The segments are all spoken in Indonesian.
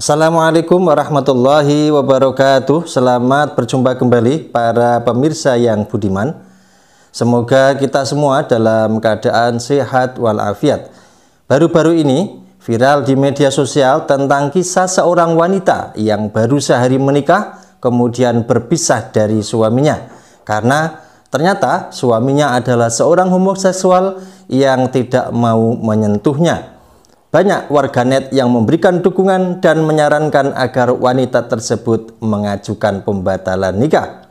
Assalamualaikum warahmatullahi wabarakatuh. Selamat berjumpa kembali para pemirsa yang budiman. Semoga kita semua dalam keadaan sehat walafiat. Baru-baru ini viral di media sosial tentang kisah seorang wanita yang baru sehari menikah kemudian berpisah dari suaminya karena ternyata suaminya adalah seorang homoseksual yang tidak mau menyentuhnya. Banyak warganet yang memberikan dukungan dan menyarankan agar wanita tersebut mengajukan pembatalan nikah.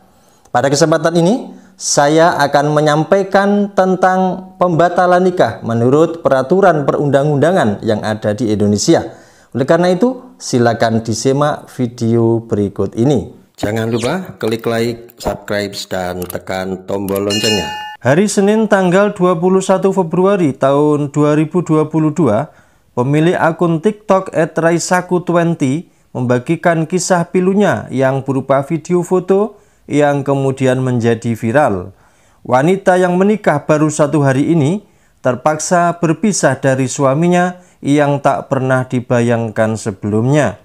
Pada kesempatan ini, saya akan menyampaikan tentang pembatalan nikah menurut peraturan perundang-undangan yang ada di Indonesia. Oleh karena itu, silakan disimak video berikut ini. Jangan lupa klik like, subscribe, dan tekan tombol loncengnya. Hari Senin tanggal 21 Februari tahun 2022, pemilik akun TikTok @raisaku20 membagikan kisah pilunya yang berupa video foto yang kemudian menjadi viral. Wanita yang menikah baru 1 hari ini terpaksa berpisah dari suaminya yang tak pernah dibayangkan sebelumnya.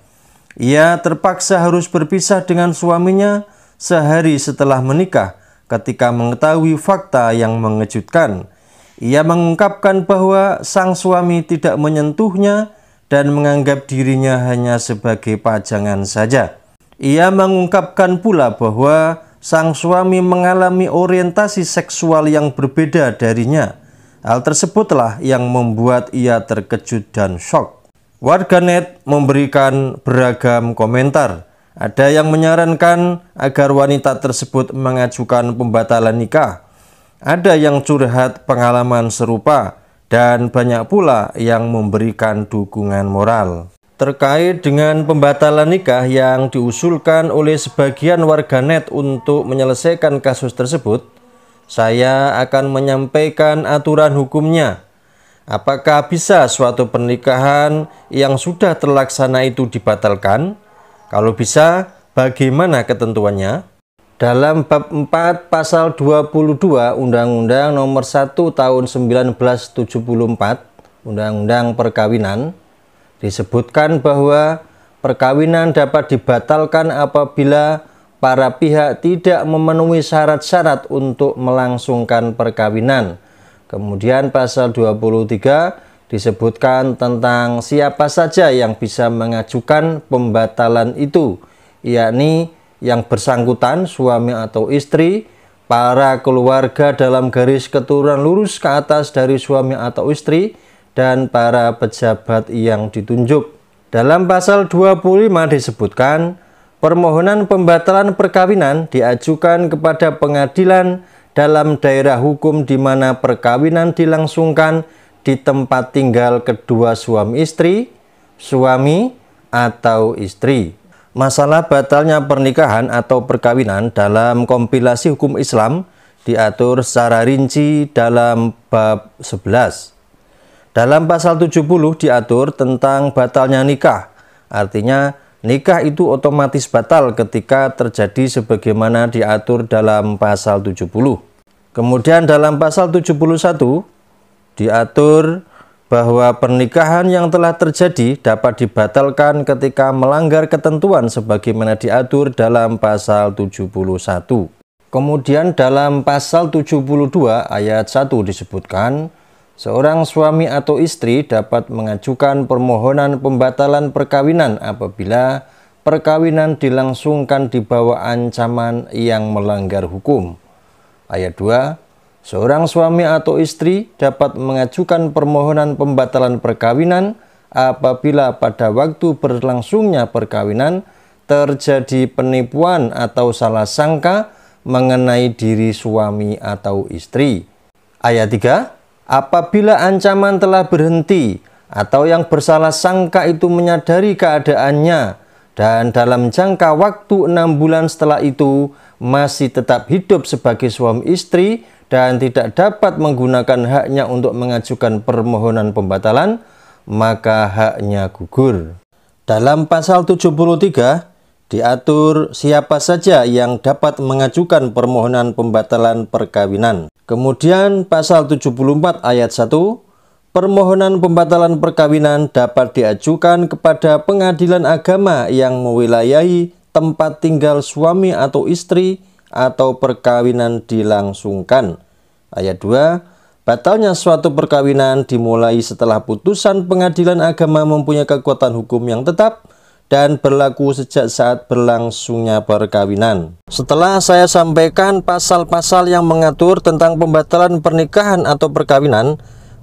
Ia terpaksa harus berpisah dengan suaminya sehari setelah menikah ketika mengetahui fakta yang mengejutkan. Ia mengungkapkan bahwa sang suami tidak menyentuhnya dan menganggap dirinya hanya sebagai pajangan saja. Ia mengungkapkan pula bahwa sang suami mengalami orientasi seksual yang berbeda darinya. Hal tersebutlah yang membuat ia terkejut dan shock. Warganet memberikan beragam komentar. Ada yang menyarankan agar wanita tersebut mengajukan pembatalan nikah. Ada yang curhat pengalaman serupa, dan banyak pula yang memberikan dukungan moral. Terkait dengan pembatalan nikah yang diusulkan oleh sebagian warganet untuk menyelesaikan kasus tersebut, saya akan menyampaikan aturan hukumnya. Apakah bisa suatu pernikahan yang sudah terlaksana itu dibatalkan? Kalau bisa, bagaimana ketentuannya? Dalam bab 4 pasal 22 Undang-Undang Nomor 1 Tahun 1974 Undang-Undang Perkawinan disebutkan bahwa perkawinan dapat dibatalkan apabila para pihak tidak memenuhi syarat-syarat untuk melangsungkan perkawinan. Kemudian pasal 23 disebutkan tentang siapa saja yang bisa mengajukan pembatalan itu, yakni yang bersangkutan, suami atau istri, para keluarga dalam garis keturunan lurus ke atas dari suami atau istri, dan para pejabat yang ditunjuk. Dalam pasal 25 disebutkan, permohonan pembatalan perkawinan diajukan kepada pengadilan dalam daerah hukum di mana perkawinan dilangsungkan di tempat tinggal kedua suami istri, suami, atau istri. Masalah batalnya pernikahan atau perkawinan dalam kompilasi hukum Islam diatur secara rinci dalam bab 11. Dalam pasal 70 diatur tentang batalnya nikah. Artinya nikah itu otomatis batal ketika terjadi sebagaimana diatur dalam pasal 70. Kemudian dalam pasal 71 diatur bahwa pernikahan yang telah terjadi dapat dibatalkan ketika melanggar ketentuan sebagaimana diatur dalam pasal 71. Kemudian dalam pasal 72 ayat 1 disebutkan, seorang suami atau istri dapat mengajukan permohonan pembatalan perkawinan apabila perkawinan dilangsungkan di bawah ancaman yang melanggar hukum. Ayat 2, seorang suami atau istri dapat mengajukan permohonan pembatalan perkawinan apabila pada waktu berlangsungnya perkawinan terjadi penipuan atau salah sangka mengenai diri suami atau istri. Ayat 3, apabila ancaman telah berhenti atau yang bersalah sangka itu menyadari keadaannya dan dalam jangka waktu 6 bulan setelah itu masih tetap hidup sebagai suami istri dan tidak dapat menggunakan haknya untuk mengajukan permohonan pembatalan, maka haknya gugur. Dalam pasal 73 diatur siapa saja yang dapat mengajukan permohonan pembatalan perkawinan. Kemudian pasal 74 ayat 1, permohonan pembatalan perkawinan dapat diajukan kepada pengadilan agama yang mewilayahi tempat tinggal suami atau istri atau perkawinan dilangsungkan. Ayat 2. Batalnya suatu perkawinan dimulai setelah putusan pengadilan agama mempunyai kekuatan hukum yang tetap dan berlaku sejak saat berlangsungnya perkawinan. Setelah saya sampaikan pasal-pasal yang mengatur tentang pembatalan pernikahan atau perkawinan,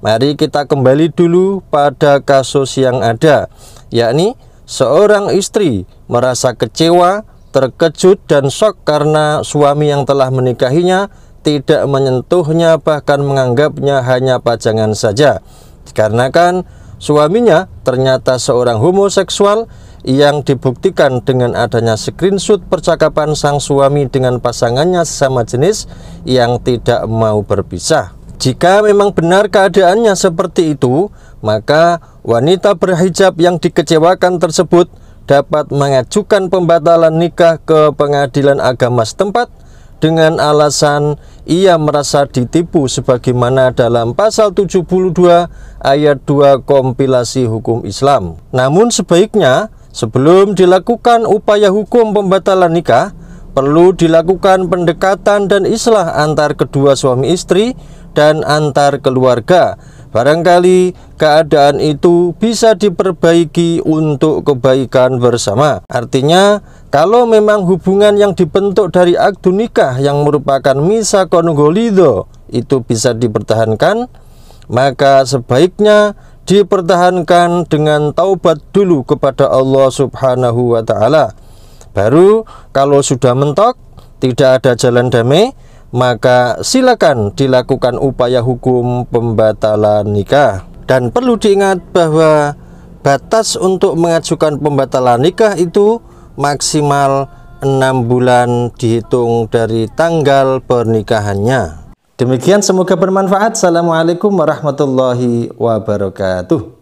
mari kita kembali dulu pada kasus yang ada, yakni seorang istri merasa kecewa, terkejut, dan syok karena suami yang telah menikahinya tidak menyentuhnya, bahkan menganggapnya hanya pajangan saja. Dikarenakan suaminya ternyata seorang homoseksual yang dibuktikan dengan adanya screenshot percakapan sang suami dengan pasangannya sesama jenis yang tidak mau berpisah. Jika memang benar keadaannya seperti itu, maka wanita berhijab yang dikecewakan tersebut dapat mengajukan pembatalan nikah ke pengadilan agama setempat dengan alasan ia merasa ditipu sebagaimana dalam pasal 72 ayat 2 kompilasi hukum Islam. Namun sebaiknya sebelum dilakukan upaya hukum pembatalan nikah, perlu dilakukan pendekatan dan islah antar kedua suami istri dan antar keluarga. Barangkali keadaan itu bisa diperbaiki untuk kebaikan bersama. Artinya, kalau memang hubungan yang dibentuk dari akdu nikah yang merupakan misakon gholidho itu bisa dipertahankan, maka sebaiknya dipertahankan dengan taubat dulu kepada Allah Subhanahu wa Ta'ala. Baru kalau sudah mentok, tidak ada jalan damai, maka silakan dilakukan upaya hukum pembatalan nikah. Dan perlu diingat bahwa batas untuk mengajukan pembatalan nikah itu maksimal 6 bulan dihitung dari tanggal pernikahannya. Demikian, semoga bermanfaat. Assalamualaikum warahmatullahi wabarakatuh.